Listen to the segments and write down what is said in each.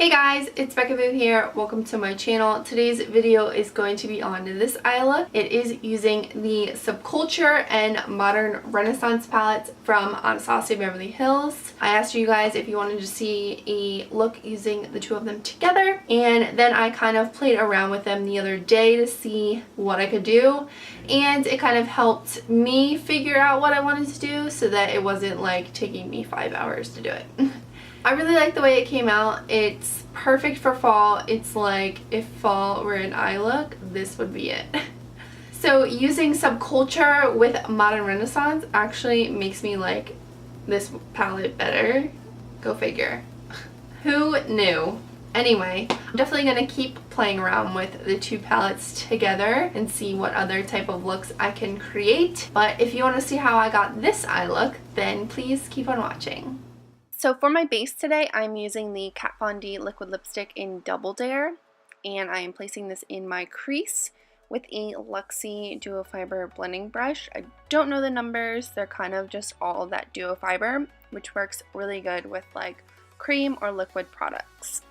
Hey guys, it's beccaboo here. Welcome to my channel. Today's video is going to be on this eye look. It is using the Subculture and Modern Renaissance palettes from Anastasia Beverly Hills. I asked you guys if you wanted to see a look using the two of them together, and then I kind of played around with them the other day to see what I could do, and it kind of helped me figure out what I wanted to do so that it wasn't like taking me 5 hours to do it. I really like the way it came out. It's perfect for fall. It's like if fall were an eye look, this would be it. So using Subculture with Modern Renaissance actually makes me like this palette better. Go figure. Who knew? Anyway, I'm definitely going to keep playing around with the two palettes together and see what other type of looks I can create. But if you want to see how I got this eye look, then please keep on watching. So for my base today, I'm using the Kat Von D liquid lipstick in Double Dare, and I am placing this in my crease with a LUXIE Duo Fiber Blending brush. I don't know the numbers, they're kind of just all that duo fiber, which works really good with like cream or liquid products.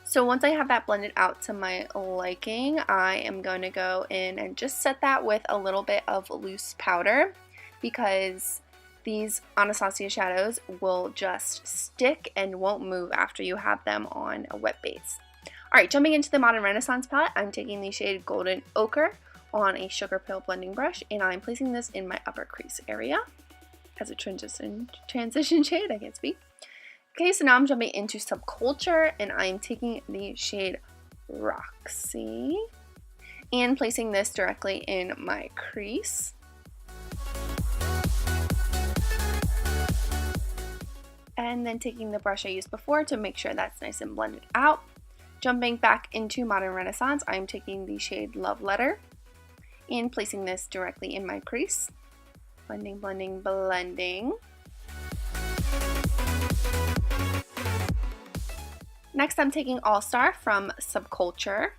So once I have that blended out to my liking, I am going to go in and just set that with a little bit of loose powder, because these Anastasia shadows will just stick and won't move after you have them on a wet base. Alright, jumping into the Modern Renaissance palette, I'm taking the shade Golden Ochre on a SUGARPILL blending brush, and I'm placing this in my upper crease area as a transition shade, I can't speak. Okay, so now I'm jumping into Subculture, and I'm taking the shade Roxy and placing this directly in my crease. And then taking the brush I used before to make sure that's nice and blended out. Jumping back into Modern Renaissance, I'm taking the shade Love Letter and placing this directly in my crease. Blending, blending, blending. Next, I'm taking All Star from Subculture,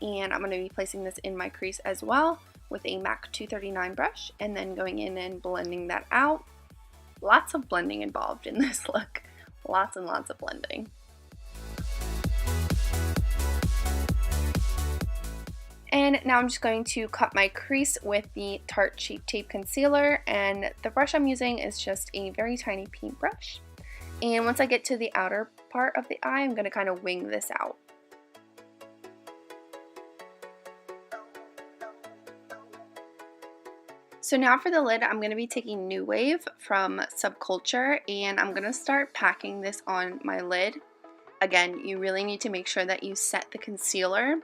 and I'm going to be placing this in my crease as well with a MAC 239 brush, and then going in and blending that out. Lots of blending involved in this look. Lots and lots of blending. And now I'm just going to cut my crease with the Tarte Shape Tape Concealer, and the brush I'm using is just a very tiny paintbrush. And once I get to the outer part of the eye, I'm going to kind of wing this out. So now for the lid, I'm going to be taking New Wave from Subculture, and I'm going to start packing this on my lid. Again, you really need to make sure that you set the concealer,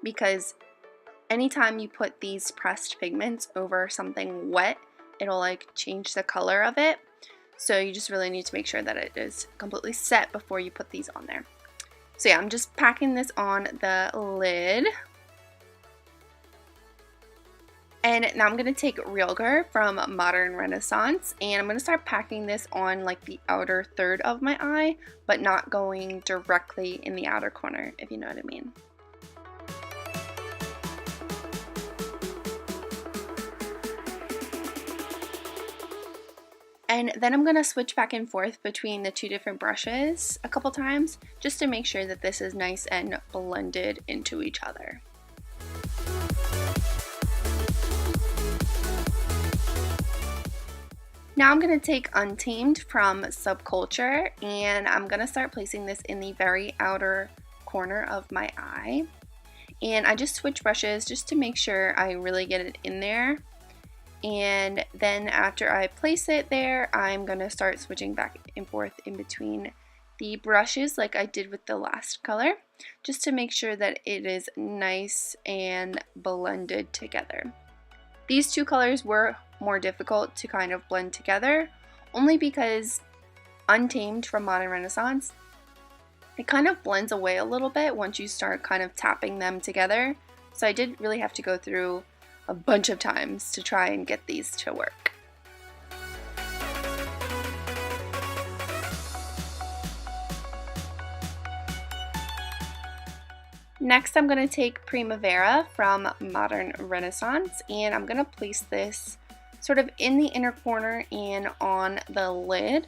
because anytime you put these pressed pigments over something wet, it'll like change the color of it. So you just really need to make sure that it is completely set before you put these on there. So yeah, I'm just packing this on the lid. And now I'm going to take Realgar from Modern Renaissance, and I'm going to start packing this on like the outer third of my eye, but not going directly in the outer corner, if you know what I mean. And then I'm going to switch back and forth between the two different brushes a couple times, just to make sure that this is nice and blended into each other. Now I'm going to take Untamed from Subculture, and I'm going to start placing this in the very outer corner of my eye. And I just switch brushes just to make sure I really get it in there. And then after I place it there, I'm going to start switching back and forth in between the brushes like I did with the last color, just to make sure that it is nice and blended together. These two colors were more difficult to kind of blend together, only because Untamed from Modern Renaissance, it kind of blends away a little bit once you start kind of tapping them together. So I did really have to go through a bunch of times to try and get these to work. Next, I'm going to take Primavera from Modern Renaissance, and I'm going to place this sort of in the inner corner and on the lid.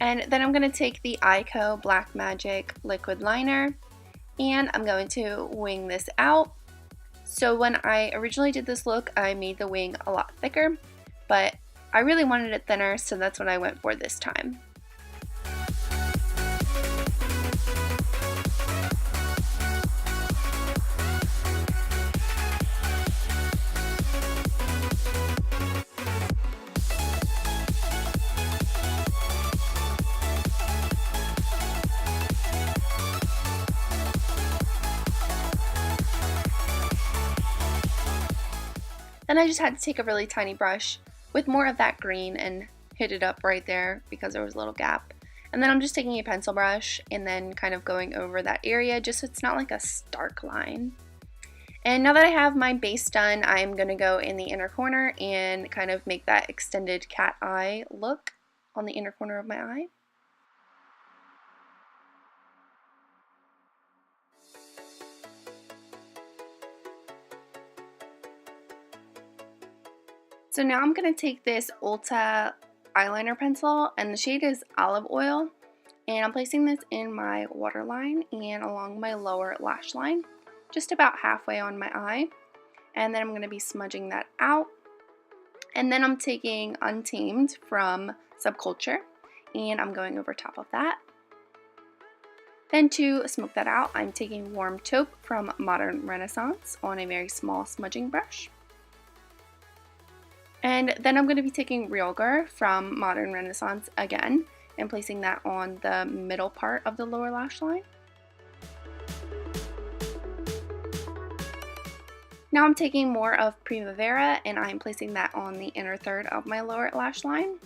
And then I'm going to take the EYEKO Black Magic Liquid Liner, and I'm going to wing this out. So when I originally did this look, I made the wing a lot thicker, but I really wanted it thinner, so that's what I went for this time. Then I just had to take a really tiny brush with more of that green and hit it up right there because there was a little gap. And then I'm just taking a pencil brush and then kind of going over that area just so it's not like a stark line. And now that I have my base done, I'm going to go in the inner corner and kind of make that extended cat eye look on the inner corner of my eye. So now I'm going to take this ULTA eyeliner pencil, and the shade is Olive Oil, and I'm placing this in my waterline and along my lower lash line, just about halfway on my eye. And then I'm going to be smudging that out. And then I'm taking Untamed from Subculture, and I'm going over top of that. Then to smoke that out, I'm taking Warm Taupe from Modern Renaissance on a very small smudging brush. And then I'm going to be taking Realgar from Modern Renaissance again and placing that on the middle part of the lower lash line. Now I'm taking more of Primavera and I'm placing that on the inner third of my lower lash line.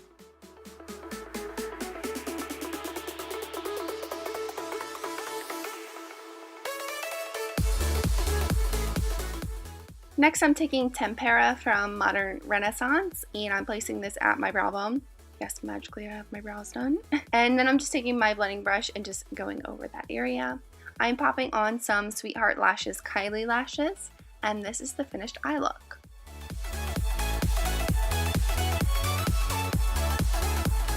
Next, I'm taking Tempera from Modern Renaissance, and I'm placing this at my brow bone. Yes, magically I have my brows done. And then I'm just taking my blending brush and just going over that area. I'm popping on some Sweetheart Lashes Kylie lashes, and this is the finished eye look.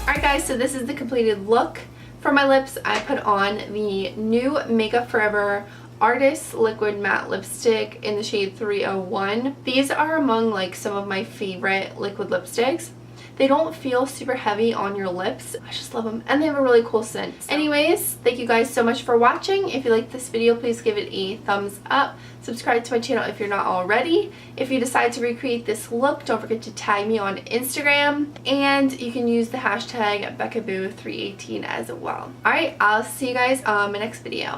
Alright guys, so this is the completed look. For my lips, I put on the new Makeup Forever Artist Liquid Matte Lipstick in the shade 301. These are among like some of my favorite liquid lipsticks. They don't feel super heavy on your lips. I just love them, and they have a really cool scent. So. Anyways, thank you guys so much for watching. If you liked this video, please give it a thumbs up. Subscribe to my channel if you're not already. If you decide to recreate this look, don't forget to tag me on Instagram, and you can use the hashtag beccaboo318 as well. Alright, I'll see you guys on my next video.